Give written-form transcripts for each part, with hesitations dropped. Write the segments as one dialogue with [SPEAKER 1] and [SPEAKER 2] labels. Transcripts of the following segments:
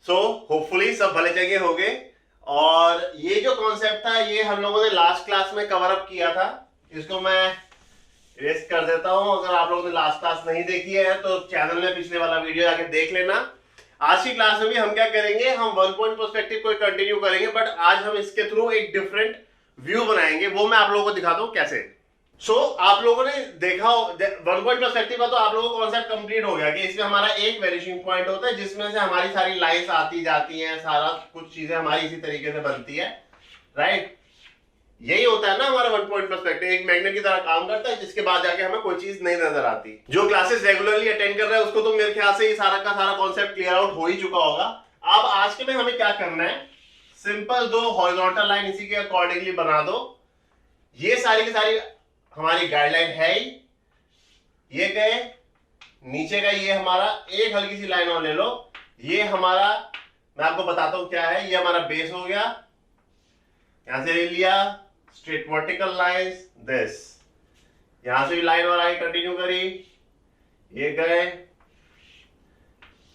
[SPEAKER 1] So hopefully सब भले जगह हो गए। और ये जो कॉन्सेप्ट था ये हम लोगों ने लास्ट क्लास में कवर अप किया था। इसको मैं इरेज कर देता हूं। अगर आप लोगों ने लास्ट क्लास नहीं देखी है तो चैनल में पिछले वाला वीडियो जाके देख लेना। आज की क्लास में भी हम क्या करेंगे, हम वन पॉइंट पर्सपेक्टिव को कंटिन्यू करेंगे, बट आज हम इसके थ्रू एक डिफरेंट व्यू बनाएंगे। वो मैं आप लोगों को दिखाता हूं कैसे। आप लोगों ने देखा वन पॉइंट पर्सपेक्टिव का, तो आप लोगों को कॉन्सेप्ट कंप्लीट हो गया कि इसमें हमारा एक वेनिशिंग पॉइंट होता है जिसमें से हमारी सारी लाइंस आती जाती हैं, सारा कुछ चीजें हमारी इसी तरीके से बनती है, राइट। यही होता है ना हमारा वन पॉइंट पर्सपेक्टिव, एक मैग्नेट की तरह काम करता है जिसके बाद जाके हमें कोई चीज नहीं नजर आती। जो क्लासेस रेगुलरली अटेंड कर रहे हैं उसको तो मेरे ख्याल से ये सारा का सारा कॉन्सेप्ट क्लियर आउट हो ही चुका होगा। अब आज के में हमें क्या करना है, सिंपल दो हॉरिजॉन्टल लाइन इसी के अकॉर्डिंगली बना दो। ये सारी की सारी हमारी गाइडलाइन है ही। ये गए नीचे का, ये हमारा एक हल्की सी लाइन और ले लो। ये हमारा, मैं आपको बताता हूं क्या है, ये हमारा बेस हो गया। यहां से ले लिया स्ट्रेट वर्टिकल लाइंस, दिस। यहां से भी लाइन और आई, कंटिन्यू करी, ये गए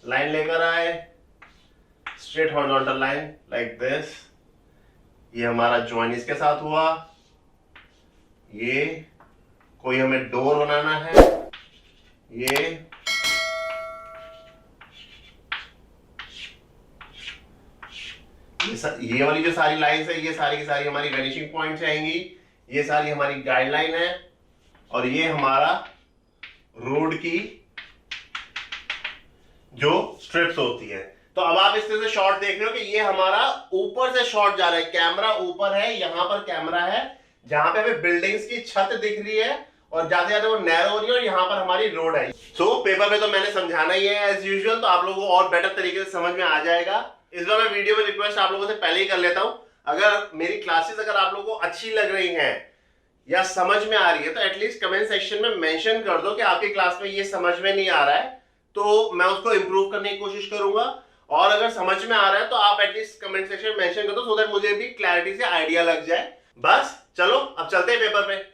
[SPEAKER 1] लाइन लेकर आए, straight horizontal line like this. ये हमारा ज्वाइन इसके साथ हुआ। ये कोई हमें डोर बनाना है, ये वाली जो सारी लाइंस है ये सारी की सारी हमारी वेनिशिंग पॉइंट्स आएंगी। ये सारी हमारी गाइडलाइन है और ये हमारा रोड की जो स्ट्रिप्स होती है। तो अब आप इस तरह से शॉट देख रहे हो कि ये हमारा ऊपर से शॉट जा रहा है, कैमरा ऊपर है, यहां पर कैमरा है जहां पे हमें बिल्डिंग्स की छत दिख रही है और ज्यादा ज्यादा वो नैरो हो रही है और यहाँ पर हमारी रोड है। पेपर में तो मैंने समझाना ही है एज यूजुअल, तो आप लोगों को और बेटर तरीके से समझ में आ जाएगा। इस बार मैं वीडियो में रिक्वेस्ट आप लोगों से पहले ही कर लेता हूं, अगर मेरी क्लासेस अगर आप लोगों को अच्छी लग रही हैं या समझ में आ रही है तो एटलीस्ट कमेंट सेक्शन में मेंशन कर दो कि आपकी क्लास में ये समझ में नहीं आ रहा है, तो मैं उसको इंप्रूव करने की कोशिश करूंगा। और अगर समझ में आ रहा है तो आप एटलीस्ट कमेंट सेक्शन में मेंशन कर दो, सो दैट मुझे भी क्लैरिटी से आइडिया लग जाए। बस चलो अब चलते हैं पेपर पे।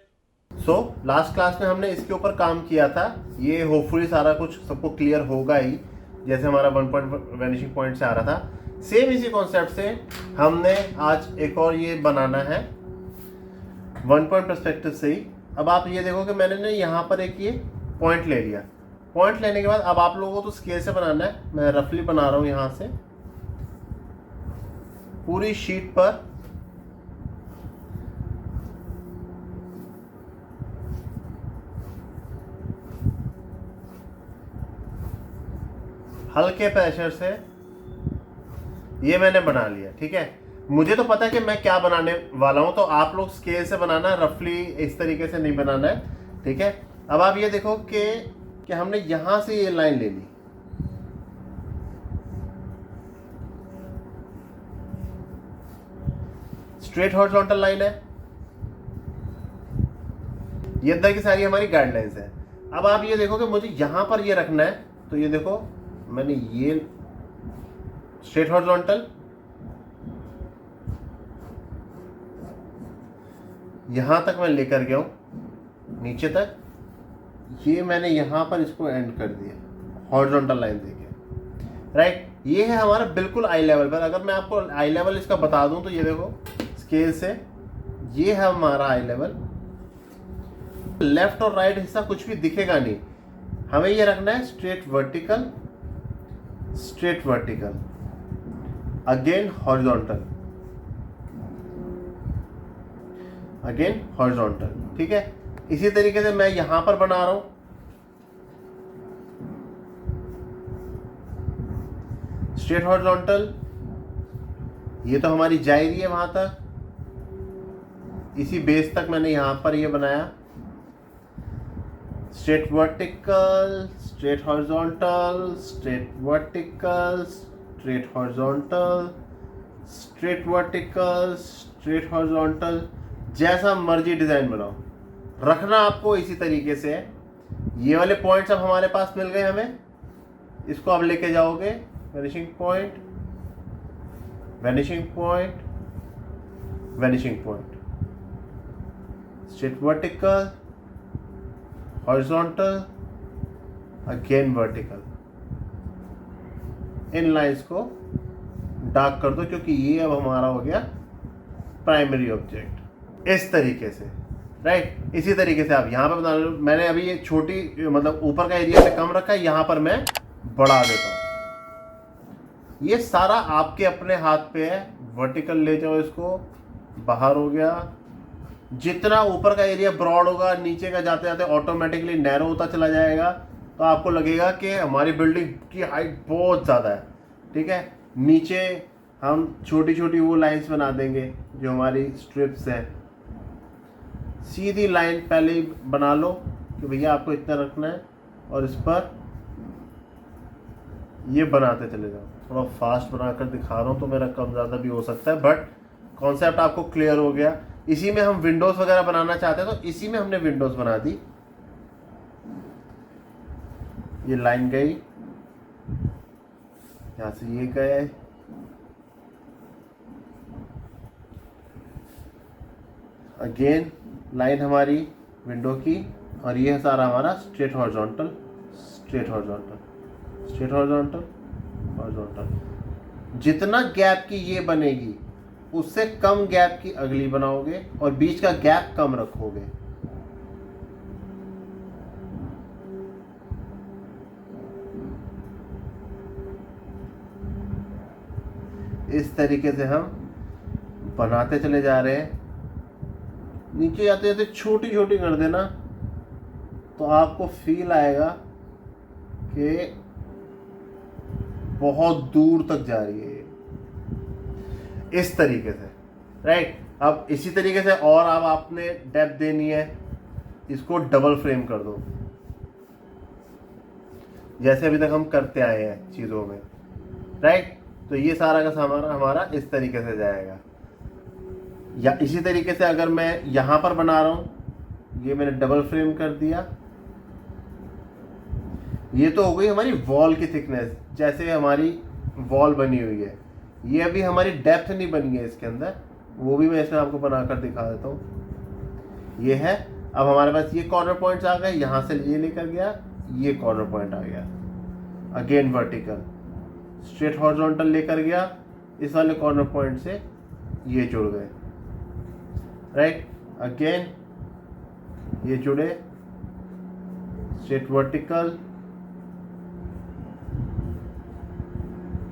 [SPEAKER 1] लास्ट क्लास में हमने इसके ऊपर काम किया था। ये होपफुली सारा कुछ सबको क्लियर होगा ही, जैसे हमारा वन पॉइंट वेनिशिंग पॉइंट से आ रहा था। सेम इसी कॉन्सेप्ट से हमने आज एक और ये बनाना है वन पॉइंट पर्सपेक्टिव से ही। अब आप ये देखो कि मैंने यहाँ पर एक ये पॉइंट ले लिया। पॉइंट लेने के बाद अब आप लोगों को तो स्केल से बनाना है। मैं रफली बना रहा हूँ यहाँ से पूरी शीट पर। हल्के प्रेशर से ये मैंने बना लिया, ठीक है। मुझे तो पता है कि मैं क्या बनाने वाला हूं, तो आप लोग स्केल से बनाना, रफली इस तरीके से नहीं बनाना है, ठीक है। अब आप ये देखो कि हमने यहां से ये लाइन ले ली, स्ट्रेट हॉरिजॉन्टल लाइन है। ये अंदर की सारी हमारी गाइडलाइंस है। अब आप ये देखो कि मुझे यहां पर ये रखना है, तो ये देखो मैंने ये स्ट्रेट हॉरिजॉन्टल, यहां तक मैं लेकर गया हूं नीचे तक, ये मैंने यहां पर इसको एंड कर दिया हॉरिजॉन्टल लाइन देके, राइट। ये है हमारा बिल्कुल आई लेवल पर। अगर मैं आपको आई लेवल इसका बता दूं तो ये देखो स्केल से, ये है हमारा आई लेवल। लेफ्ट और राइट हिस्सा कुछ भी दिखेगा नहीं, हमें ये रखना है straight vertical, straight vertical, again horizontal, again horizontal, ठीक है। इसी तरीके से मैं यहां पर बना रहा हूं, स्ट्रेट हॉरिजॉन्टल, ये तो हमारी जा रही है वहां तक, इसी बेस तक मैंने यहां पर ये बनाया, straight vertical, straight horizontal, straight vertical, straight horizontal, straight vertical, straight horizontal, जैसा मर्जी डिजाइन बनाओ, रखना आपको इसी तरीके से। ये वाले पॉइंट्स अब हमारे पास मिल गए हमें, इसको अब लेके जाओगे vanishing point, vanishing point, vanishing point, straight vertical, horizontal, again vertical. इन लाइंस को डार्क कर दो, क्योंकि ये अब हमारा हो गया प्राइमरी ऑब्जेक्ट। इस तरीके से, राइट। इसी तरीके से आप यहाँ पर बना लो। मैंने अभी ये छोटी मतलब ऊपर का एरिया से कम रखा है, यहाँ पर मैं बढ़ा देता हूँ। ये सारा आपके अपने हाथ पे है। वर्टिकल ले जाओ इसको, बाहर हो गया। जितना ऊपर का एरिया ब्रॉड होगा, नीचे का जाते जाते ऑटोमेटिकली नैरो होता चला जाएगा। तो आपको लगेगा कि हमारी बिल्डिंग की हाइट बहुत ज़्यादा है, ठीक है। नीचे हम छोटी छोटी वो लाइंस बना देंगे जो हमारी स्ट्रिप्स हैं। सीधी लाइन पहले ही बना लो कि भैया आपको इतना रखना है, और इस पर ये बनाते चले जाओ। थोड़ा फास्ट बनाकर दिखा रहा हूँ तो मेरा कम ज़्यादा भी हो सकता है, बट कॉन्सेप्ट आपको क्लियर हो गया। इसी में हम विंडोज़ वगैरह बनाना चाहते हैं, तो इसी में हमने विंडोज़ बना दी। ये लाइन गई, यहाँ से ये गए, अगेन लाइन हमारी विंडो की, और ये सारा हमारा straight horizontal, straight horizontal, straight horizontal, horizontal. जितना गैप की ये बनेगी उससे कम गैप की अगली बनाओगे, और बीच का गैप कम रखोगे। इस तरीके से हम बनाते चले जा रहे हैं। नीचे जाते जाते छोटी छोटी कर देना, तो आपको फील आएगा कि बहुत दूर तक जा रही है इस तरीके से, राइट। अब इसी तरीके से और अब आपने डेप्थ देनी है, इसको डबल फ्रेम कर दो, जैसे अभी तक हम करते आए हैं चीज़ों में, राइट। तो ये सारा का सारा हमारा इस तरीके से जाएगा। या इसी तरीके से अगर मैं यहाँ पर बना रहा हूँ, ये मैंने डबल फ्रेम कर दिया। ये तो हो गई हमारी वॉल की थिकनेस, जैसे हमारी वॉल बनी हुई है। ये अभी हमारी डेप्थ नहीं बनी है इसके अंदर, वो भी मैं इसमें आपको बनाकर दिखा देता हूँ। ये है। अब हमारे पास ये कॉर्नर पॉइंट्स आ गए, यहाँ से ये लेकर गया, ये कॉर्नर पॉइंट आ गया, अगेन वर्टिकल, स्ट्रेट हॉरिजॉन्टल लेकर गया, इस वाले कॉर्नर पॉइंट से ये जुड़ गए, राइट। अगेन ये जुड़े, स्ट्रेट वर्टिकल,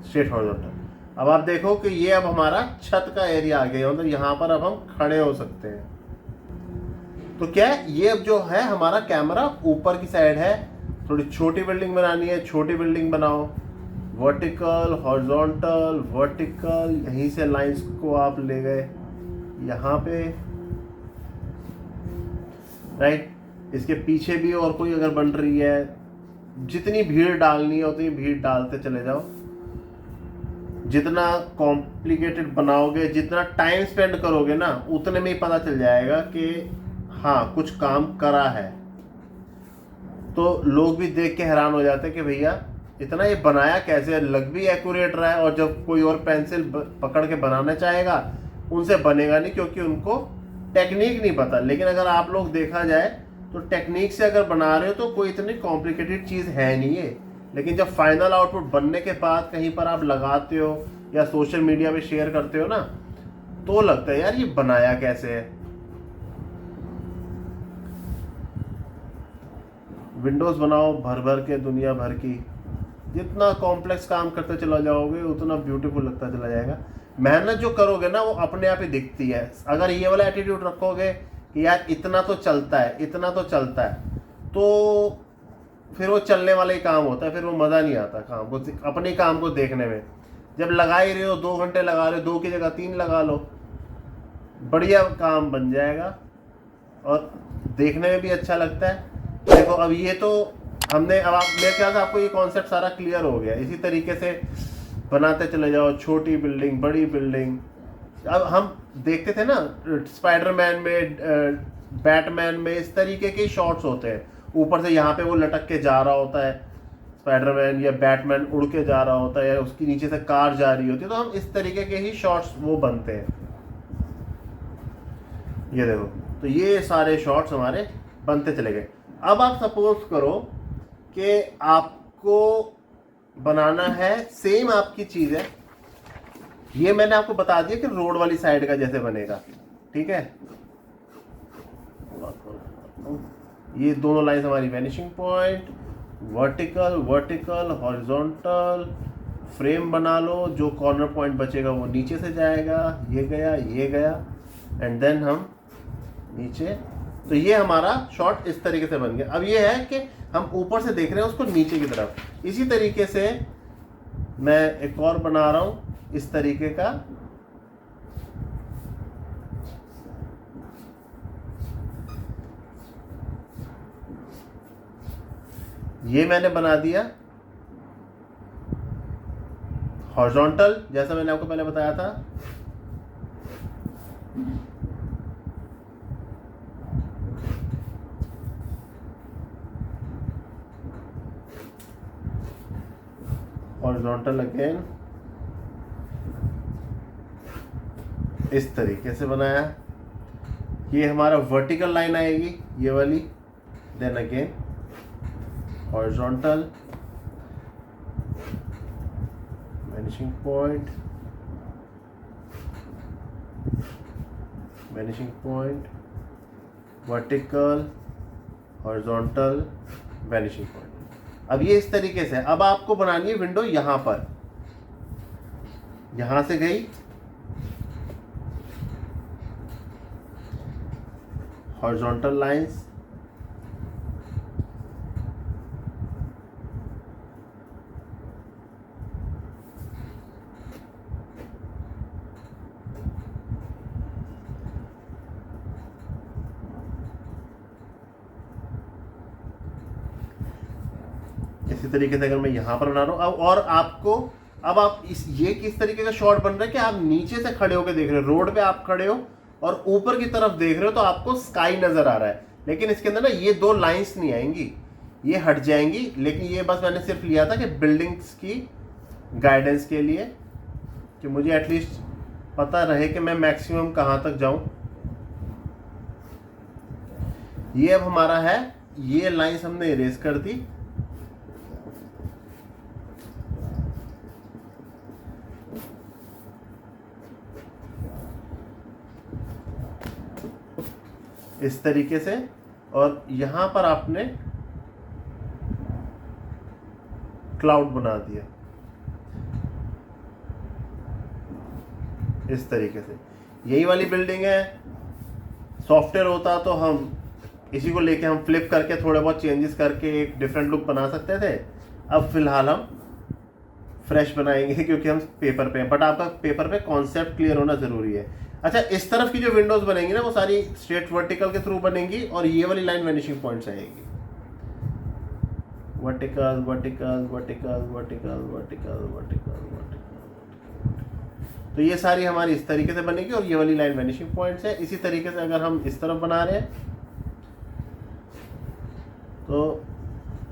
[SPEAKER 1] स्ट्रेट हॉरिजॉन्टल। अब आप देखो कि ये अब हमारा छत का एरिया आ गया, मतलब यहाँ पर अब हम खड़े हो सकते हैं। तो क्या है, ये अब जो है हमारा कैमरा ऊपर की साइड है। थोड़ी छोटी बिल्डिंग बनानी है, छोटी बिल्डिंग बनाओ, वर्टिकल, हॉरिजॉन्टल, वर्टिकल, यहीं से लाइंस को आप ले गए यहाँ पे, राइट। इसके पीछे भी और कोई अगर बन रही है, जितनी भीड़ डालनी है उतनी भीड़ डालते चले जाओ। जितना कॉम्प्लिकेटेड बनाओगे, जितना टाइम स्पेंड करोगे ना, उतने में ही पता चल जाएगा कि हाँ कुछ काम करा है। तो लोग भी देख के हैरान हो जाते हैं कि भैया इतना ये बनाया कैसे, लग भी एक्यूरेट रहा है। और जब कोई और पेंसिल पकड़ के बनाना चाहेगा, उनसे बनेगा नहीं, क्योंकि उनको टेक्निक नहीं पता। लेकिन अगर आप लोग देखा जाए तो टेक्निक से अगर बना रहे हो तो कोई इतनी कॉम्प्लिकेटेड चीज़ है नहीं है। लेकिन जब फाइनल आउटपुट बनने के बाद कहीं पर आप लगाते हो या सोशल मीडिया पे शेयर करते हो ना, तो लगता है यार ये बनाया कैसे है। विंडोज बनाओ भर भर के, दुनिया भर की। जितना कॉम्प्लेक्स काम करते चला जाओगे उतना ब्यूटीफुल लगता चला जाएगा। मेहनत जो करोगे ना वो अपने आप ही दिखती है। अगर ये वाला एटीट्यूड रखोगे कि यार इतना तो चलता है, इतना तो चलता है, तो फिर वो चलने वाला ही काम होता है, फिर वो मज़ा नहीं आता काम को, अपने काम को देखने में। जब लगा ही रहे हो, 2 घंटे लगा रहे हो, 2 की जगह 3 लगा लो, बढ़िया काम बन जाएगा और देखने में भी अच्छा लगता है। देखो अब ये तो हमने, अब आप मेरे ख्याल से आपको ये कॉन्सेप्ट सारा क्लियर हो गया। इसी तरीके से बनाते चले जाओ, छोटी बिल्डिंग, बड़ी बिल्डिंग। अब हम देखते थे ना स्पाइडरमैन में, बैटमैन में, इस तरीके के शॉट्स होते हैं। ऊपर से यहाँ पे वो लटक के जा रहा होता है स्पाइडरमैन, या बैटमैन उड़ के जा रहा होता है, या उसकी नीचे से कार जा रही होती है। तो हम इस तरीके के ही शॉट्स वो बनते हैं। ये देखो, तो ये सारे शॉट्स हमारे बनते चले गए। अब आप सपोज करो कि आपको बनाना है, सेम आपकी चीज़ है, ये मैंने आपको बता दिया कि रोड वाली साइड का जैसे बनेगा, ठीक है। ये दोनों लाइंस हमारी vanishing point, vertical vertical horizontal, frame बना लो, जो कॉर्नर पॉइंट बचेगा वो नीचे से जाएगा, ये गया एंड देन हम नीचे। तो ये हमारा शॉट इस तरीके से बन गया। अब ये है कि हम ऊपर से देख रहे हैं उसको नीचे की तरफ। इसी तरीके से मैं एक और बना रहा हूं इस तरीके का। ये मैंने बना दिया हॉरिजॉन्टल, जैसा मैंने आपको पहले बताया था। हॉरिजॉन्टल अगेन इस तरीके से बनाया। ये हमारा वर्टिकल लाइन आएगी ये वाली, then again horizontal, vanishing point, vertical, horizontal, vanishing point. अब ये इस तरीके से। अब आपको बनानी है विंडो यहां पर, यहां से गई हॉरिजॉन्टल लाइंस, इसी तरीके से अगर मैं यहां पर बना रहा हूं। अब और आपको, अब आप ये किस तरीके का शॉट बन रहा है कि आप नीचे से खड़े होकर देख रहे हो, रोड पे आप खड़े हो और ऊपर की तरफ देख रहे हो तो आपको स्काई नजर आ रहा है। लेकिन इसके अंदर ना ये दो लाइंस नहीं आएंगी, ये हट जाएंगी। लेकिन ये बस मैंने सिर्फ लिया था कि बिल्डिंग्स की गाइडेंस के लिए, कि मुझे एटलीस्ट पता रहे कि मैं मैक्सिमम कहां तक जाऊं। ये अब हमारा है, ये लाइंस हमने इरेज कर दी। इस तरीके से, और यहां पर आपने क्लाउड बना दिया इस तरीके से। यही वाली बिल्डिंग है। सॉफ्टवेयर होता तो हम इसी को लेके हम फ्लिप करके थोड़े बहुत चेंजेस करके एक डिफरेंट लुक बना सकते थे। अब फिलहाल हम फ्रेश बनाएंगे क्योंकि हम पेपर पे हैं, बट आपका पेपर पे कॉन्सेप्ट क्लियर होना जरूरी है। अच्छा, इस तरफ की जो विंडोज बनेंगी ना वो सारी स्ट्रेट वर्टिकल के थ्रू बनेंगी, और ये वाली लाइन वैनिशिंग पॉइंट से आएगी। Vertical vertical vertical vertical vertical vertical vertical. तो ये सारी हमारी इस तरीके से बनेगी, और ये वाली लाइन वैनिशिंग पॉइंट्स है। इसी तरीके से अगर हम इस तरफ बना रहे हैं तो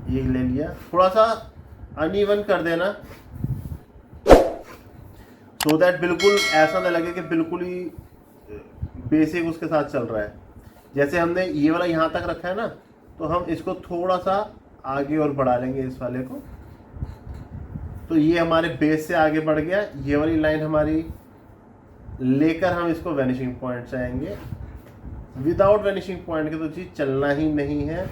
[SPEAKER 1] ये ले लिया, थोड़ा सा अनइवन कर देना सो दैट बिल्कुल ऐसा ना लगे कि बिल्कुल ही बेसिक उसके साथ चल रहा है। जैसे हमने ये वाला यहाँ तक रखा है ना, तो हम इसको थोड़ा सा आगे और बढ़ा लेंगे इस वाले को, तो ये हमारे बेस से आगे बढ़ गया। ये वाली लाइन हमारी लेकर हम इसको वैनिशिंग पॉइंट से आएंगे। विदाउट वैनिशिंग पॉइंट के तो चीज़ चलना ही नहीं है,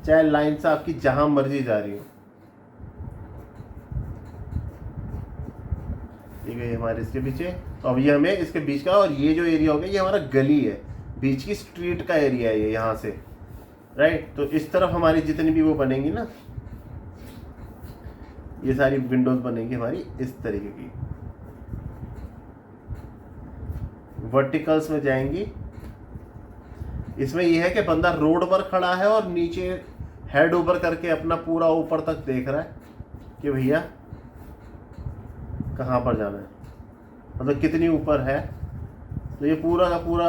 [SPEAKER 1] चाहे लाइन से आपकी जहां मर्जी जा रही हो। ये गई हमारे इसके पीछे। तो अब ये हमें इसके बीच का, और ये जो एरिया हो गया ये हमारा गली है, बीच की स्ट्रीट का एरिया है ये, यहाँ से राइट। तो इस तरफ हमारी जितनी भी वो बनेंगी ना, ये सारी विंडोज बनेंगी हमारी इस तरीके की, वर्टिकल्स में जाएंगी। इसमें यह है कि बंदा रोड पर खड़ा है और नीचे हेड ऊपर करके अपना पूरा ऊपर तक देख रहा है कि भैया कहाँ पर जाना है, मतलब कितनी ऊपर है। तो ये पूरा का पूरा,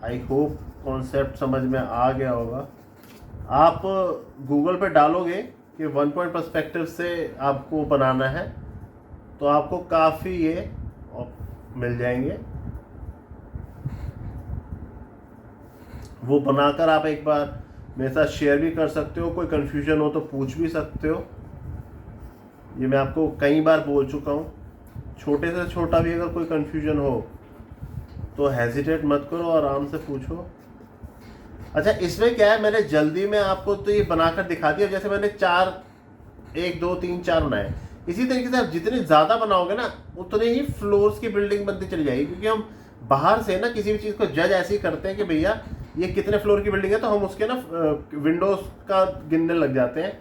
[SPEAKER 1] आई होप कॉन्सेप्ट समझ में आ गया होगा। आप गूगल पे डालोगे कि 1 पॉइंट पर्सपेक्टिव से आपको बनाना है तो आपको काफ़ी ये मिल जाएंगे। वो बनाकर आप एक बार मेरे साथ शेयर भी कर सकते हो, कोई कन्फ्यूजन हो तो पूछ भी सकते हो। ये मैं आपको कई बार बोल चुका हूँ। छोटे से छोटा भी अगर कोई कंफ्यूजन हो तो हेजिटेट मत करो, आराम से पूछो। अच्छा, इसमें क्या है, मैंने जल्दी में आपको तो ये बनाकर दिखा दिया। जैसे मैंने 4 1 2 3 4 बनाए, इसी तरीके से आप जितने ज़्यादा बनाओगे ना उतने ही फ्लोर्स की बिल्डिंग बनती चली जाएगी। क्योंकि हम बाहर से ना किसी भी चीज़ को जज ऐसे ही करते हैं कि भैया ये कितने फ्लोर की बिल्डिंग है, तो हम उसके ना विंडोज़ का गिनने लग जाते हैं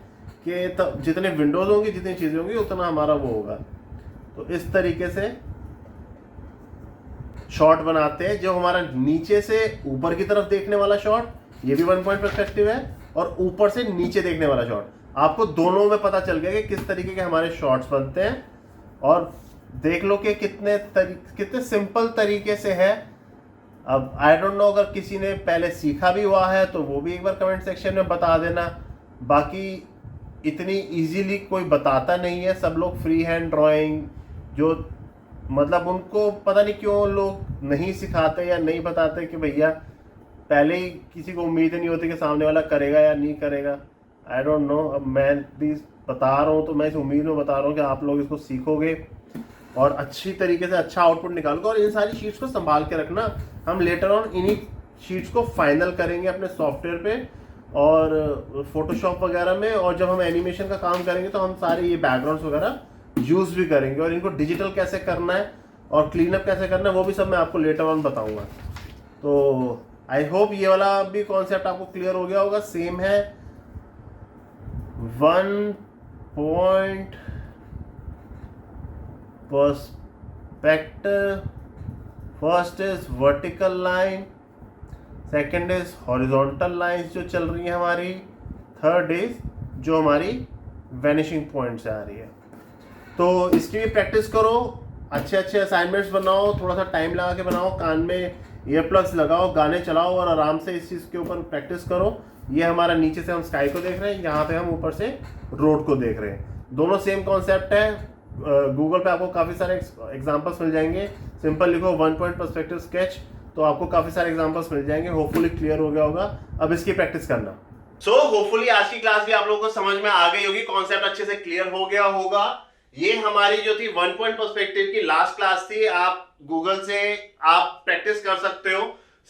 [SPEAKER 1] कि जितने विंडोज़ होंगी, जितनी चीज़ें होंगी, उतना हमारा वो होगा। तो इस तरीके से शॉट बनाते हैं। जो हमारा नीचे से ऊपर की तरफ देखने वाला शॉट, ये भी 1 पॉइंट पर्सपेक्टिव है, और ऊपर से नीचे देखने वाला शॉट, आपको दोनों में पता चल गया कि किस तरीके के हमारे शॉट्स बनते हैं। और देख लो कि कितने सिंपल तरीके से है। अब आई डोंट नो, अगर किसी ने पहले सीखा भी हुआ है तो वो भी एक बार कमेंट सेक्शन में बता देना। बाकी इतनी इजीली कोई बताता नहीं है। सब लोग फ्री हैंड ड्राइंग, जो मतलब उनको पता नहीं क्यों लोग नहीं सिखाते या नहीं बताते कि भैया पहले ही किसी को उम्मीद नहीं होती कि सामने वाला करेगा या नहीं करेगा। I don't know. अब मैं भी बता रहा हूँ तो मैं इस उम्मीद में बता रहा हूँ कि आप लोग इसको सीखोगे और अच्छी तरीके से अच्छा आउटपुट निकालोगे। और इन सारी शीट्स को संभाल के रखना। हम लेटर ऑन इन्हीं शीट्स को फाइनल करेंगे अपने सॉफ्टवेयर पे और फोटोशॉप वगैरह में। और जब हम एनिमेशन का काम करेंगे तो हम सारे ये बैकग्राउंड्स वगैरह यूज़ भी करेंगे। और इनको डिजिटल कैसे करना है और क्लीनअप कैसे करना है वो भी सब मैं आपको लेटर ऑन बताऊँगा। तो आई होप ये वाला भी कॉन्सेप्ट आपको क्लियर हो गया होगा। सेम है 1 point perspective. First is vertical line, second is horizontal lines जो चल रही है हमारी, थर्ड इज जो हमारी वैनिशिंग पॉइंट से आ रही है। तो इसकी भी प्रैक्टिस करो, अच्छे अच्छे असाइनमेंट्स बनाओ, थोड़ा सा टाइम लगा के बनाओ, कान में ईयर प्लग्स लगाओ, गाने चलाओ और आराम से इस चीज़ के ऊपर प्रैक्टिस करो। ये हमारा नीचे से हम स्काई को देख रहे हैं, यहाँ पे हम ऊपर से रोड को देख रहे हैं। दोनों सेम कॉन्सेप्ट है। गूगल पे आपको काफ़ी सारे एग्जांपल्स मिल जाएंगे। सिंपल लिखो 1 पॉइंट पर्सपेक्टिव स्केच, तो आपको काफ़ी सारे एग्जांपल्स मिल जाएंगे। होपफुली क्लियर हो गया होगा। अब इसकी प्रैक्टिस करना। सो होपफुली आज की क्लास भी आप लोगों को समझ में आ गई होगी, कॉन्सेप्ट अच्छे से क्लियर हो गया होगा। ये हमारी जो थी 1 पॉइंट पर्सपेक्टिव की लास्ट क्लास थी। आप गूगल से आप प्रैक्टिस कर सकते हो।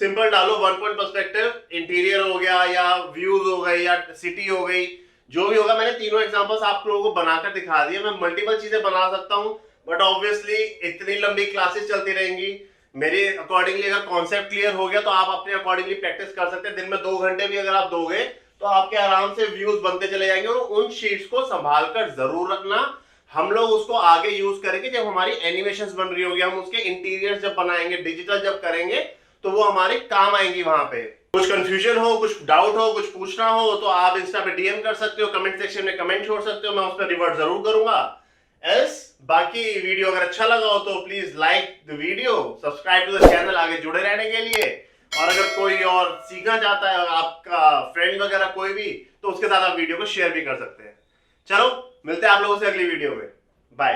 [SPEAKER 1] सिंपल डालो 1 पॉइंट पर्सपेक्टिव, इंटीरियर हो गया या व्यूज हो गए या सिटी हो गई, जो भी होगा। मैंने तीनों एग्जांपल्स आप लोगों को बनाकर दिखा दिए। मैं मल्टीपल चीजें बना सकता हूं, बट ऑब्वियसली इतनी लंबी क्लासेस चलती रहेंगी। मेरे अकॉर्डिंगली अगर कॉन्सेप्ट क्लियर हो गया तो आप अपने अकॉर्डिंगली प्रैक्टिस कर सकते हैं। दिन में 2 घंटे भी अगर आप दोगे तो आपके आराम से व्यूज बनते चले जाएंगे। और उन शीट्स को संभाल कर जरूर रखना। हम लोग उसको आगे यूज करेंगे जब हमारी एनिमेशंस बन रही होगी, हम उसके इंटीरियर जब बनाएंगे, डिजिटल जब करेंगे, तो वो हमारे काम आएंगी। वहां पे कुछ कंफ्यूजन हो, कुछ डाउट हो, कुछ पूछना हो तो आप इंस्टा पे डीएम कर सकते हो, कमेंट सेक्शन में कमेंट छोड़ सकते हो, मैं उस पर रिवर्ट जरूर करूंगा। बाकी वीडियो अगर अच्छा लगा हो तो please like the video, subscribe to the channel आगे जुड़े रहने के लिए। और अगर कोई और सीखना चाहता है, आपका फ्रेंड वगैरह कोई भी, तो उसके साथ आप वीडियो को शेयर भी कर सकते हैं। चलो मिलते हैं आप लोगों से अगली वीडियो में। बाय।